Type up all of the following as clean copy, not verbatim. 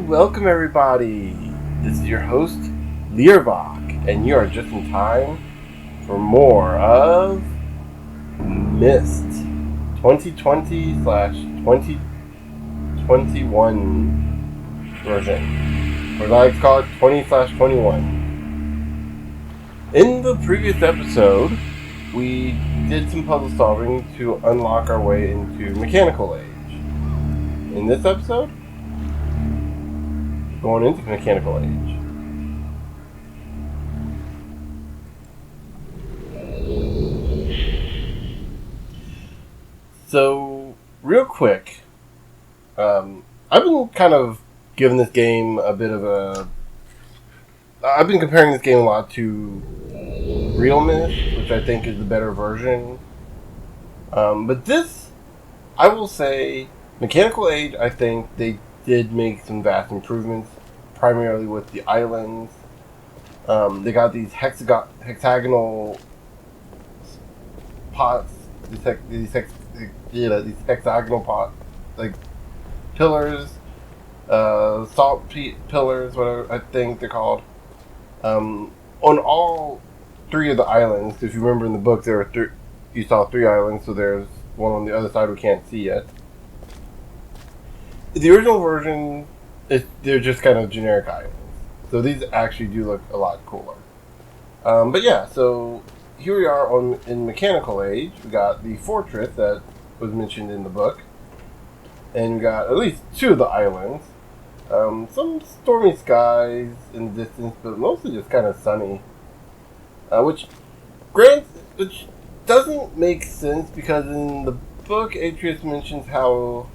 welcome everybody. This is your host, Learbach, and you are just in time for more of Myst 2020/2021 version. Or I like to call it 20/21. In the previous episode, we did some puzzle solving to unlock our way into Mechanical Age. In this episode, going into Mechanical Age. So, real quick, I've been kind of giving this game a bit of a... I've been comparing this game a lot to Real Myst, which I think is the better version. But this, I will say, Mechanical Age, I think they did make some vast improvements, primarily with the islands. They got these hexagonal pots, these hexagonal pot, like pillars, salt pillars, whatever I think they're called. On all three of the islands, if you remember in the book, there were you saw three islands, so there's one on the other side we can't see yet. The original version, they're just kind of generic islands. So these actually do look a lot cooler. But yeah, so here we are in Mechanical Age. We got the fortress that was mentioned in the book. And we got at least two of the islands. Some stormy skies in the distance, but mostly just kind of sunny. Which doesn't make sense because in the book, Atreus mentions how...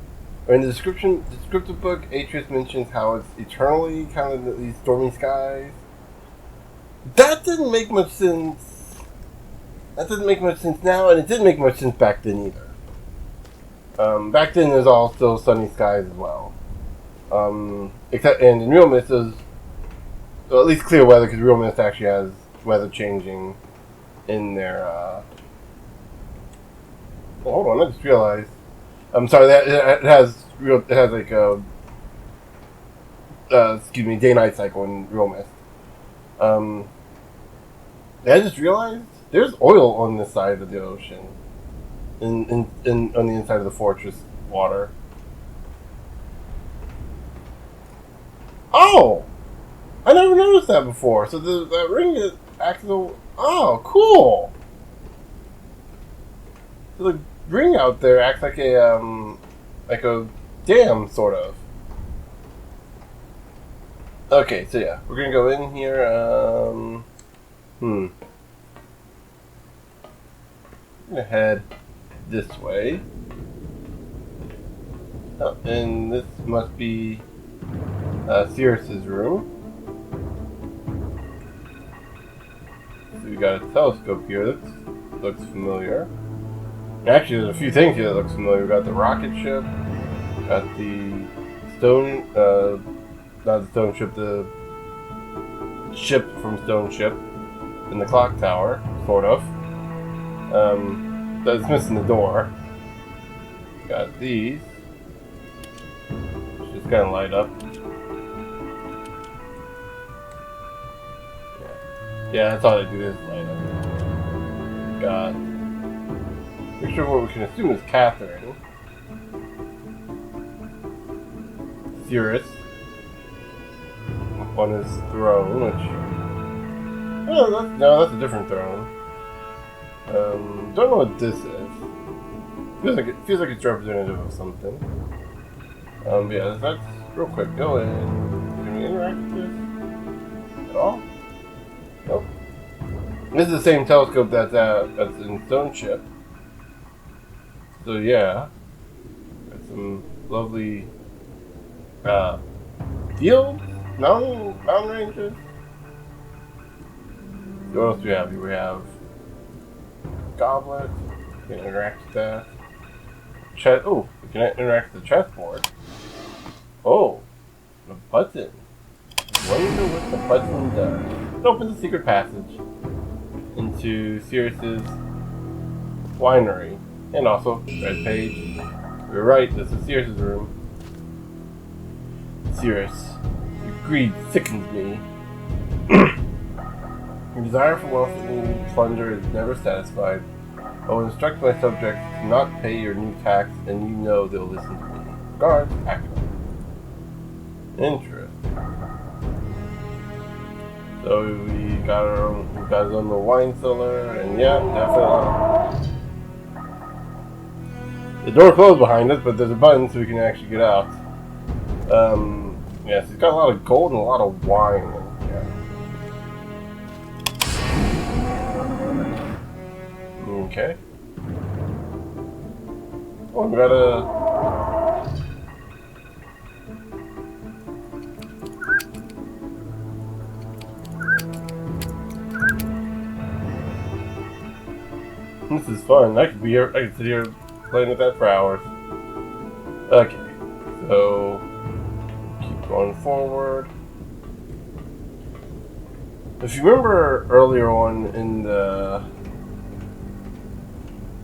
Or in the descriptive book, Atreus mentions how it's eternally kind of these stormy skies. That didn't make much sense. That doesn't make much sense now, and it didn't make much sense back then either. Back then, there's all still sunny skies as well. And in Real Myst, there's at least clear weather, because Real Myst actually has weather changing in their... hold on, I just realized. I'm sorry. It has like a day-night cycle in Real Myst. I just realized there's oil on this side of the ocean, on the inside of the fortress water. Oh, I never noticed that before. So that ring is actually cool. So the ring out there acts like a dam, sort of. Okay, so yeah, we're gonna go in here. I'm gonna head this way. Oh, and this must be Sirius's room. So we got a telescope here that looks familiar. Actually, there's a few things here that look familiar. We got the rocket ship, got the not the stone ship, the ship from Stone Ship, and the clock tower, sort of. That's missing the door. Got these, which just kind of light up. Yeah, that's all they do is light up. Got picture of what we can assume is Catherine. Sirius on his throne, which... No, that's a different throne. Don't know what this is. Feels like it's representative of something. Yeah, that's real quick. Go in. Can we interact with this at all? Nope. This is the same telescope that's in Stone Ship. So yeah, got some lovely fields, mountain ranges. What else do we have here? We have goblet. We can interact with that. We can interact with the chessboard. Oh, the button. Wonder what the button does. It opens a secret passage into Sirius's winery. And also, red page. You're right, this is Sirius's room. Serious. Your greed sickens me. Your desire for wealth and plunder is never satisfied. I will instruct my subjects to not pay your new tax, and you know they'll listen to me. Guards, act. Interesting. So we got his own little wine cellar, and yeah, definitely. The door closed behind us, but there's a button so we can actually get out. Yeah, so he's got a lot of gold and a lot of wine. Yeah. Okay. Oh, we got a. This is fun. I could sit here playing with that for hours. Okay, so keep going forward. If you remember earlier on in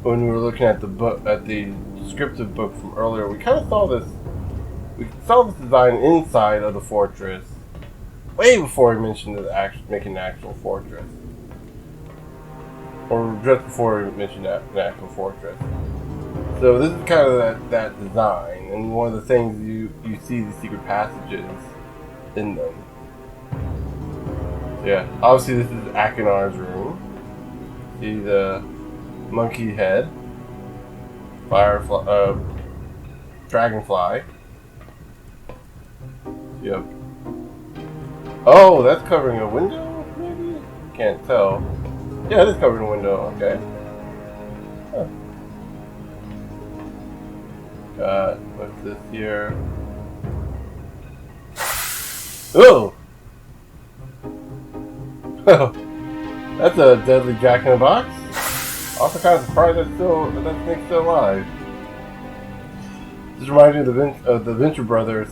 when we were looking at the book, at the descriptive book from earlier, we kind of saw this. We saw this design inside of the fortress way before we mentioned making an actual fortress. Or just before we mentioned an actual fortress. So this is kind of that design, and one of the things you see the secret passages in them. So yeah, obviously this is Akinar's room. See the monkey head, firefly, dragonfly. Yep. Oh, that's covering a window, maybe? Can't tell. Yeah, it is covering a window, okay. Huh. Got, what's this here? Oh! That's a deadly jack-in-the-box. Also kind of surprised that thing's still alive. This reminds me of the Venture Brothers.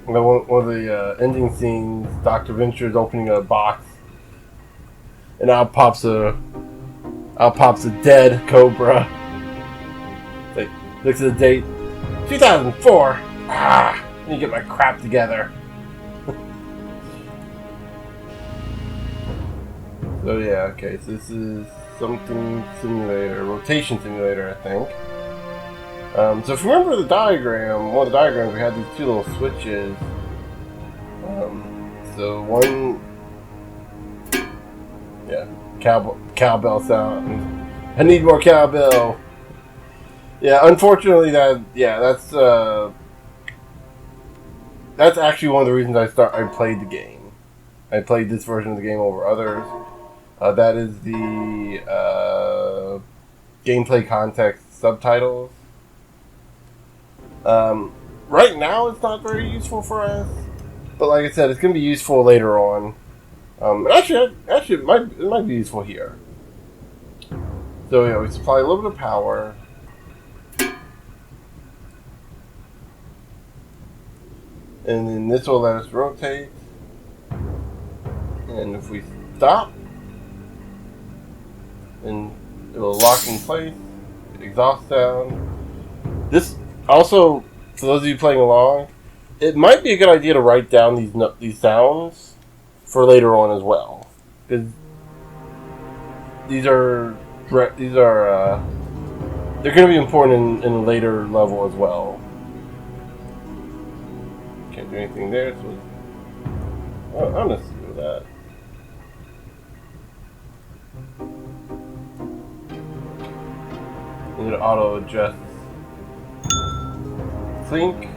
One of the ending scenes, Dr. Venture is opening a box. And out pops a dead cobra. Like, looks at the date, 2004. I need to get my crap together. So yeah, okay. So this is something simulator, rotation simulator, I think. So if you remember the diagram, one of the diagrams, we had these two little switches. So one. Yeah, cowbell sound. I need more cowbell. Yeah, unfortunately, that's actually one of the reasons I played the game. I played this version of the game over others. That is the gameplay context subtitles. Right now, it's not very useful for us, but like I said, it's going to be useful later on. Actually, it might be useful here. So yeah, we supply a little bit of power. And then this will let us rotate. And if we stop, then it will lock in place. Exhaust sound. This also, for those of you playing along, it might be a good idea to write down these sounds for later on as well, because these are they're going to be important in a later level as well. Can't do anything there, so I'm gonna see with that. And it auto adjusts. Clink.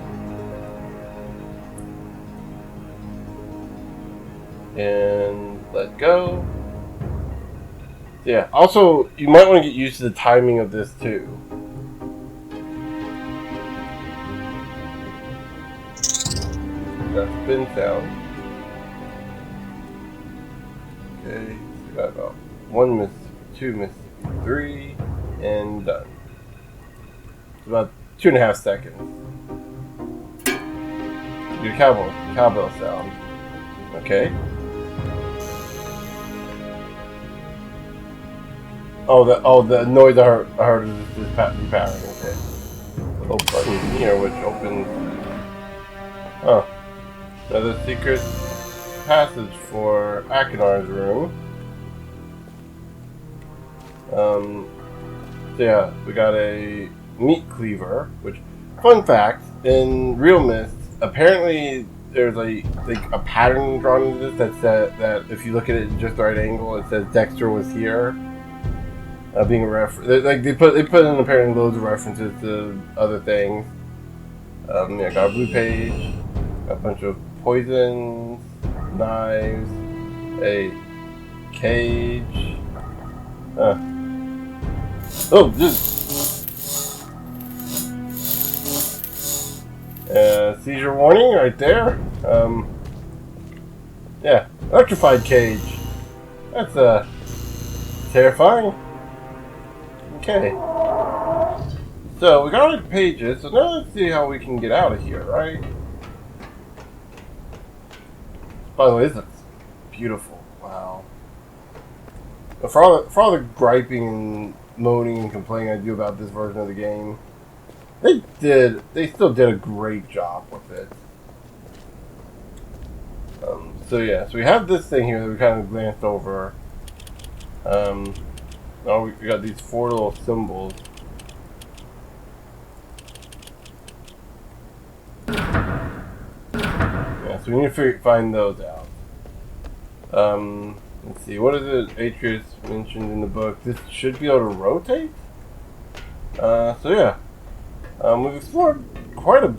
And let go. Yeah, also, you might want to get used to the timing of this too. Got spin sound. Okay, so we got about 1 Mississippi, 2 Mississippi, 3, and done. It's about 2.5 seconds. Your cowbell sound. Okay. Oh, the noise I heard is repowering. Okay. A little button here which opens. Oh, Another secret passage for Akinar's room. So yeah, we got a meat cleaver, which, fun fact, in Real Myst, apparently there's like a pattern drawn into this that said that if you look at it at just the right angle, it says Dexter was here. Being a reference, like they put in apparently loads of references to other things. Yeah, got a blue page, got a bunch of poisons, knives, a cage. Oh, this seizure warning right there. Yeah, electrified cage. That's terrifying. Okay. So we got our pages, so now let's see how we can get out of here, right? By the way, this looks beautiful. Wow. For all the griping and moaning and complaining I do about this version of the game, they still did a great job with it. So yeah, so we have this thing here that we kind of glanced over. Now we got these 4 little symbols. Yeah, so we need to find those out. Let's see, what is it Atreus mentioned in the book? This should be able to rotate? So yeah. We've explored quite a...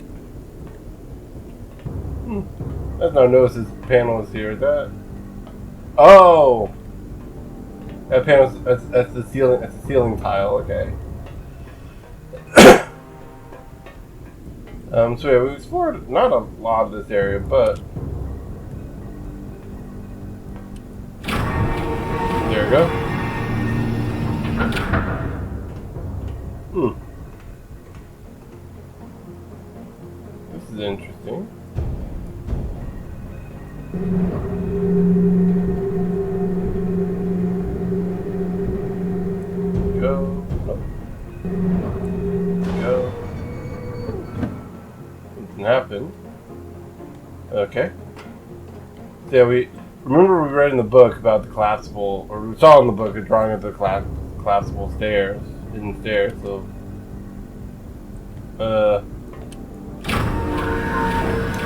Let's not notice this panel is here. That... Oh! That panel, that's the ceiling. That's the ceiling tile. Okay. So yeah, we explored not a lot of this area, but there we go. This is interesting. Go. Something happened. Okay. So yeah, we read in the book about the collapsible, or we saw in the book a drawing of the collapsible stairs, hidden stairs. So,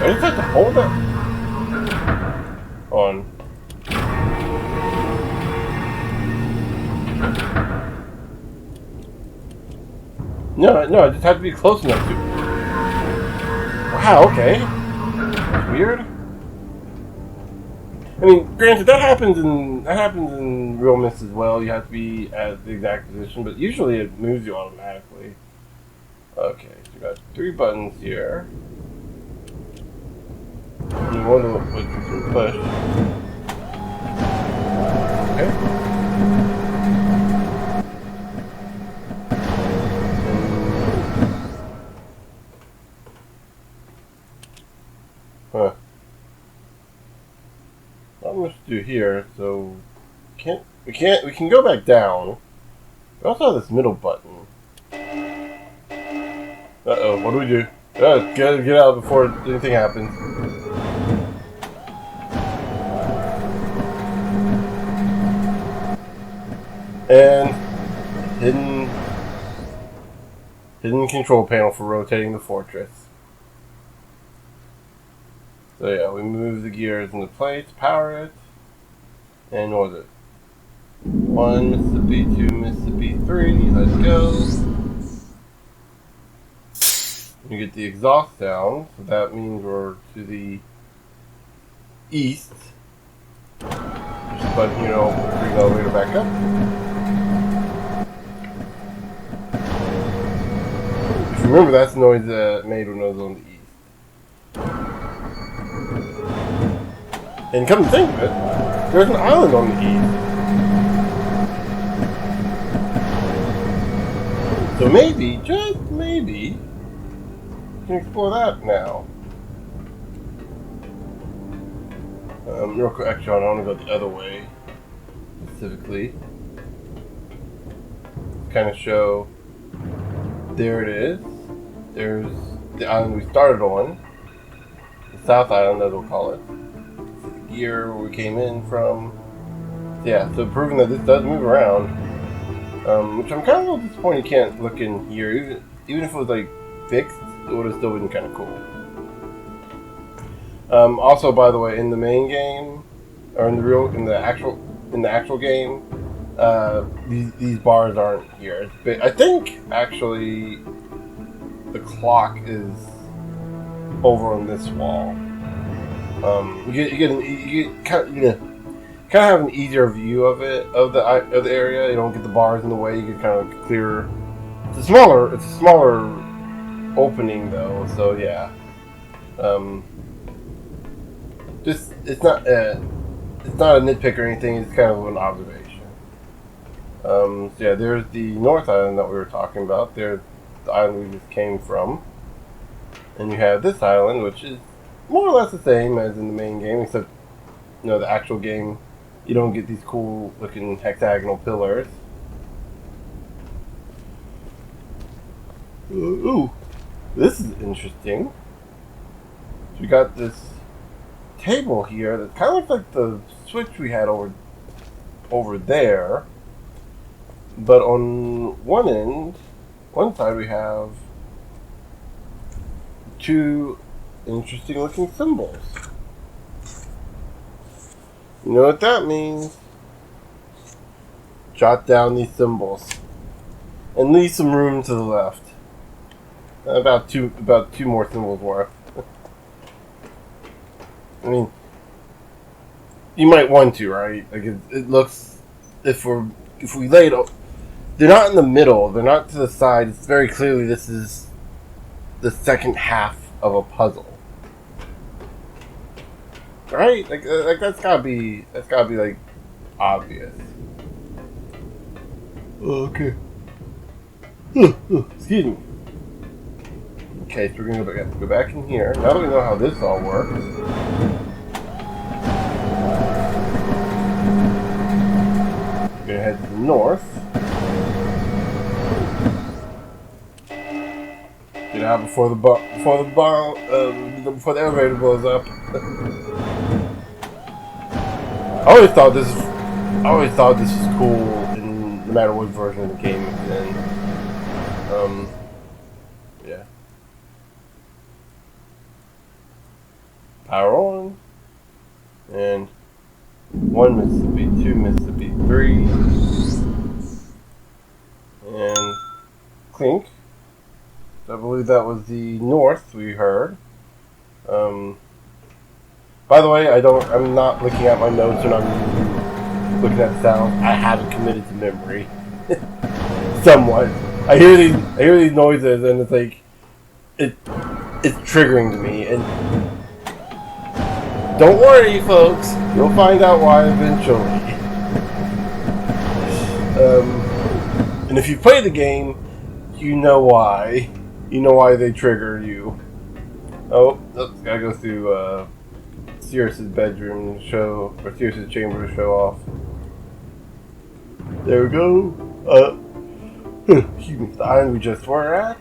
I just have to hold it on. No, I just have to be close enough to. Wow, okay. That's weird. I mean, granted, that happens in Real Myst as well. You have to be at the exact position, but usually it moves you automatically. Okay, so we got 3 buttons here. And one of which we can push. Okay. Huh. Not much to do here, so we can go back down. We also have this middle button. Uh-oh, what do we do? Get out before anything happens. And hidden control panel for rotating the fortress. So yeah, we move the gears into place, power it, and what was it? 1 Mississippi, 2 Mississippi, 3, let's go. You get the exhaust sound, so that means we're to the east. Push the button here to bring the elevator back up. If you remember, that's the noise that made when I was on the east. And come to think of it, there's an island on the east. So maybe, just maybe, we can explore that now. Real quick, actually, I want to go the other way, specifically. Kind of show, there it is. There's the island we started on. the South Island, as we'll call it. Here where we came in from. Yeah, so proving that this does move around. Which I'm kind of a little disappointed you can't look in here. Even if it was like fixed, it would have still been kind of cool. Also, by the way, in the main game, or in the actual game, these bars aren't here. I think actually the clock is over on this wall. You kind of have an easier view of the area. You don't get the bars in the way. You get kind of clearer. It's a smaller opening though. So yeah, it's not a nitpick or anything. It's kind of an observation. So yeah, there's the North Island that we were talking about. There's the island we just came from, and you have this island, which is more or less the same as in the main game, except the actual game, you don't get these cool looking hexagonal pillars. Ooh, this is interesting. So we got this table here that kind of looks like the switch we had over there, but on one side we have two interesting looking symbols. You know what that means? Jot down these symbols and leave some room to the left. About two more symbols worth. I mean, you might want to, right? Like it looks, if we lay it, they're not in the middle. They're not to the side. It's very clearly this is the second half of a puzzle. Right? Like that's gotta be like obvious. Okay. Excuse me. Okay, so we're gonna go back in here. Now that we know how this all works. We're gonna head to the north. Get out before the elevator blows up. I always thought this was cool, in no matter what version of the game it's in. Yeah. Power on, and 1 Mississippi, 2 Mississippi, 3, and clink. I believe that was the north we heard. By the way, I'm not looking at my notes when I'm looking at sound. I haven't committed to memory. Somewhat. I hear these noises and it's like it's triggering to me, and don't worry folks, you'll find out why eventually. And if you play the game, you know why. You know why they trigger you. Oh, gotta go through Sirius's bedroom to show, or Sirius's chamber to show off. There we go. Excuse me, the island we just were at.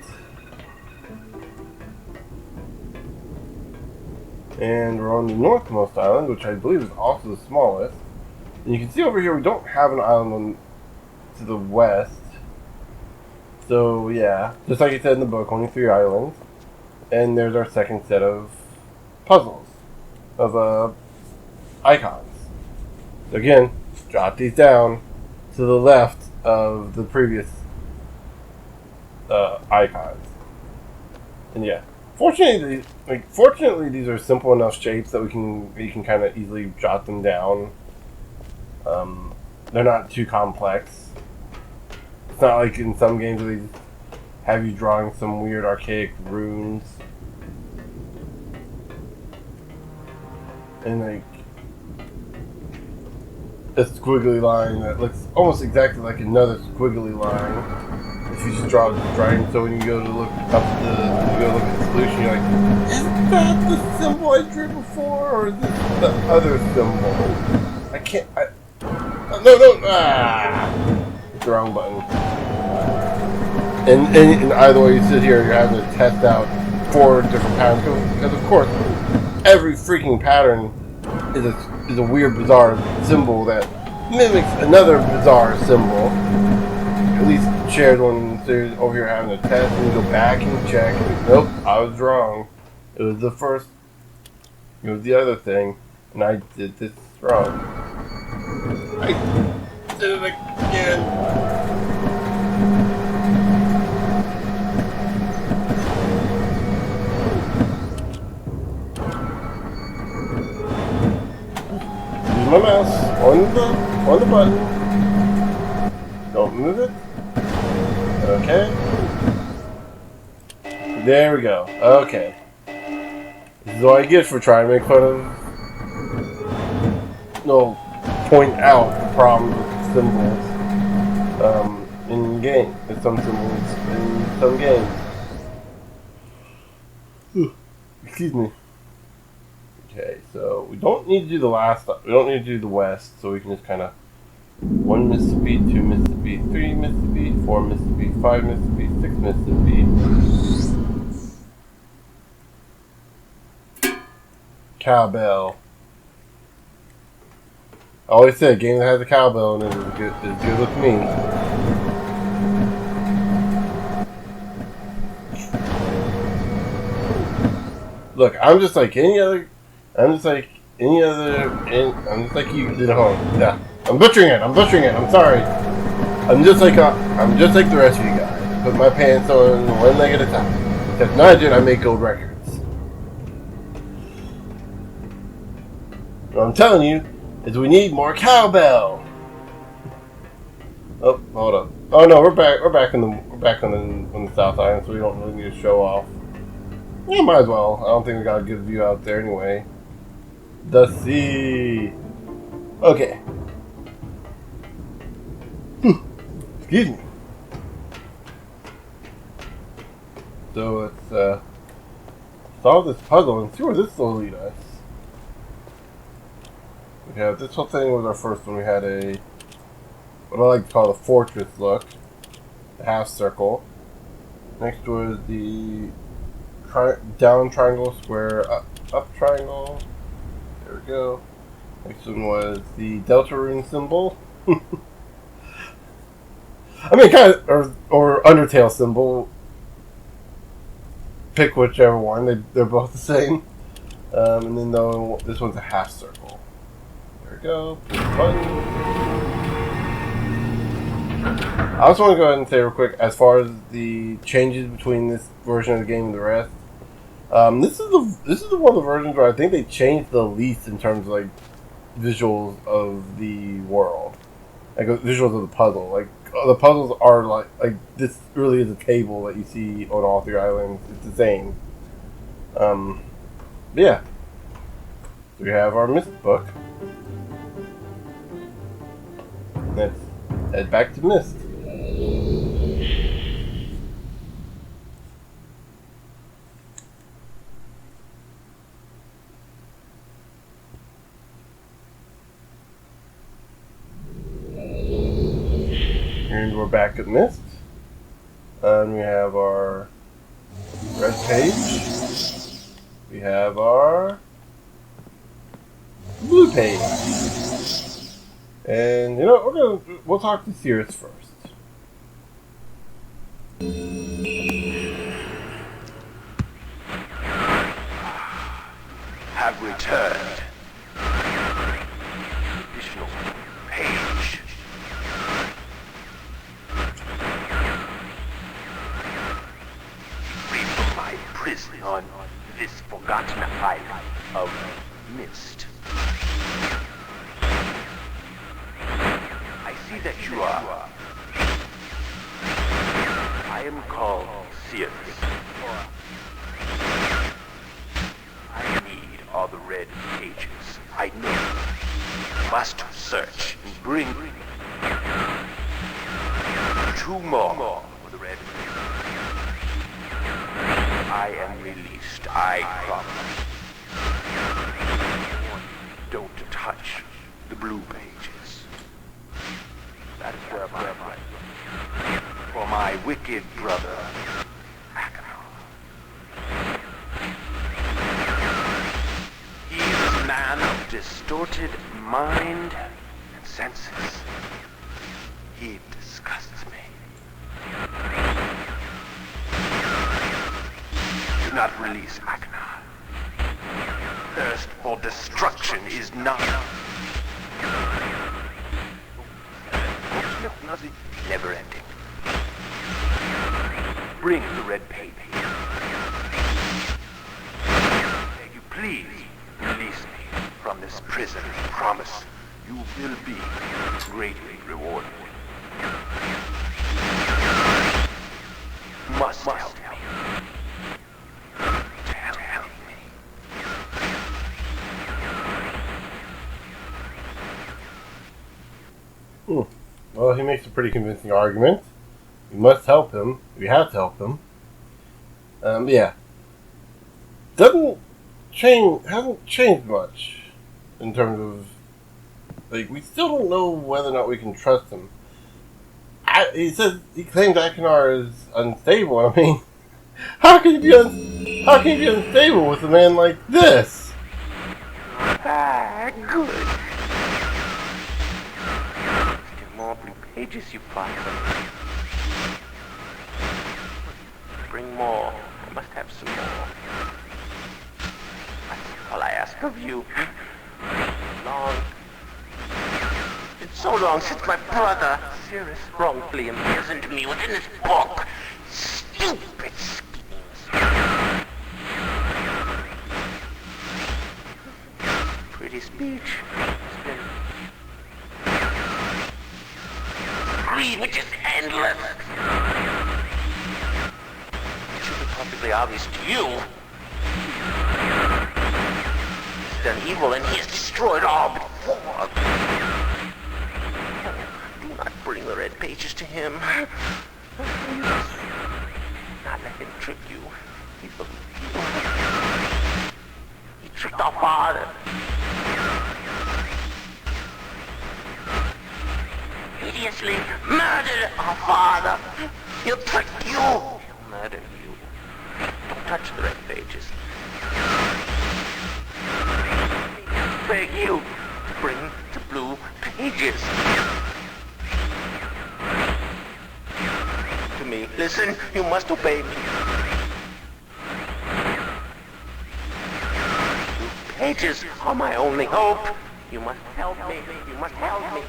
And we're on the northmost island, which I believe is also the smallest. And you can see over here we don't have an island to the west. So yeah, just like it said in the book, only 3 islands. And there's our second set of puzzles, of icons. So again, jot these down to the left of the previous icons. And yeah, fortunately these are simple enough shapes that you can kind of easily jot them down. They're not too complex. It's not like in some games where they just have you drawing some weird archaic runes. And like a squiggly line that looks almost exactly like another squiggly line. If you just draw a triangle, so when you go to look up at the solution, you're like, is that the symbol I drew before, or is this the other symbol? I can't. No! It's the wrong button. And either way you sit here, you're having to test out 4 different patterns because of course every freaking pattern is a weird, bizarre symbol that mimics another bizarre symbol. At least shared one series over here having a test, and go back and check. Nope, I was wrong. It was the first. It was the other thing, and I did this wrong. I did it again. My mouse on the button. Don't move it. Okay. There we go. Okay. This is what I get for trying to make fun of. No, point out the problems with symbols in game. With some symbols in some games. Excuse me. Okay, so we don't need to do the last. We don't need to do the west, so we can just kind of 1 Mississippi, 2 Mississippi, 3 Mississippi, 4 Mississippi, 5 Mississippi, 6 Mississippi. Cowbell. I always say a game that has a cowbell in it is good with me. Look, I'm just like any other. I'm just like you did at home. Yeah, I'm butchering it. I'm sorry. I'm just like the rest of you guys. I put my pants on one leg at a time. Except not I make gold records. What I'm telling you is we need more cowbell. Oh, hold up. Oh no, we're back on the South Island, so we don't really need to show off. Yeah, might as well. I don't think we got a good view out there anyway. The sea. Okay. Excuse me. So let's solve this puzzle and see where this will lead us. We have this whole thing was our first one. We had what I like to call the fortress look, the half circle. Next was the down triangle, square, up triangle. There we go. Next one was the Delta rune symbol. I mean, kind of, or Undertale symbol. Pick whichever one. They're both the same. And then this one's a half circle. There we go. Push the button. I also want to go ahead and say real quick, as far as the changes between this version of the game and the rest. This is one of the versions where I think they changed the least in terms of like visuals of the world, like visuals of the puzzle. Like the puzzles are like this really is a table that you see on all 3 islands. It's the same. But yeah, so we have our Myst book. Let's head back to Myst. And we're back at Myst. And we have our red page. We have our blue page. And you know, we'll talk to Cirrus first. Have returned. Additional page. Free from my prison on this forgotten island of Myst. I see that you are. I am called Cirrus. I need all the red pages. I know. Must search and bring 2 more for the red pages. I am released, I promise. Don't touch the blue pages. That is where my blood for my wicked brother, distorted mind and senses. He disgusts me. Do not release Aknar. Thirst for destruction is not never ending. Bring the red paper. Beg you, please release me from this prison. I promise you will be greatly rewarded. Must help me. Help me. Well, he makes a pretty convincing argument. We must help him. We have to help him. But yeah. Hasn't changed much in terms of, like, we still don't know whether or not we can trust him. He claims Akinar is unstable. I mean, how can you be unstable with a man like this? Good. More blue pages, you bastard. Bring more. I must have some more. That's all I ask of you. It's so long since my brother, Sirius, wrongfully imprisoned me within this book. Stupid schemes. Pretty speech. It's been read, which is endless. It should be perfectly obvious to you. He's done evil and he has destroyed all before. Do not bring the red pages to him. Not let him trick you. He believed you. He tricked our father. Hideously murdered our father. He'll trick you. He'll murder you. Don't touch the red pages. I beg you to bring the blue pages. To me, listen, you must obey me. Blue pages are my only hope. You must help me. You must help me.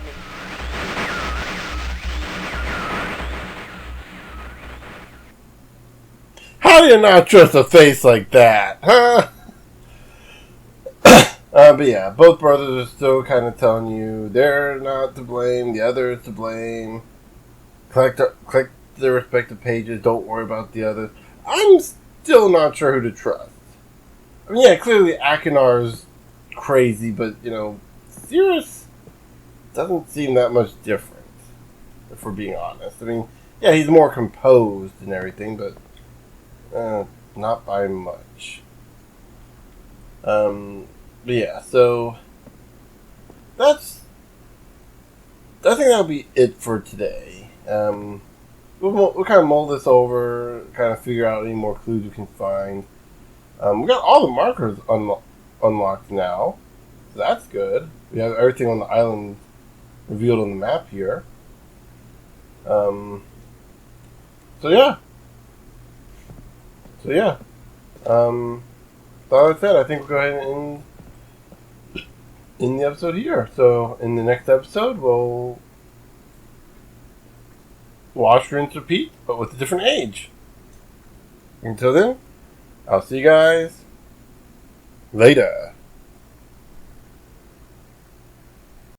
How do you not trust a face like that, huh? But yeah, both brothers are still kind of telling you they're not to blame, the other is to blame. Click their respective pages, don't worry about the others. I'm still not sure who to trust. I mean, yeah, clearly Akinar's crazy, but, you know, Sirius doesn't seem that much different, if we're being honest. I mean, yeah, he's more composed and everything, but not by much. But yeah, so I think that'll be it for today. We'll kind of mull this over, kind of figure out any more clues we can find. We got all the markers unlocked now, so that's good. We have everything on the island revealed on the map here. So yeah. Like I said, I think we'll go ahead and end the episode here. So in the next episode, we'll wash, rinse, repeat, but with a different age. Until then, I'll see you guys later.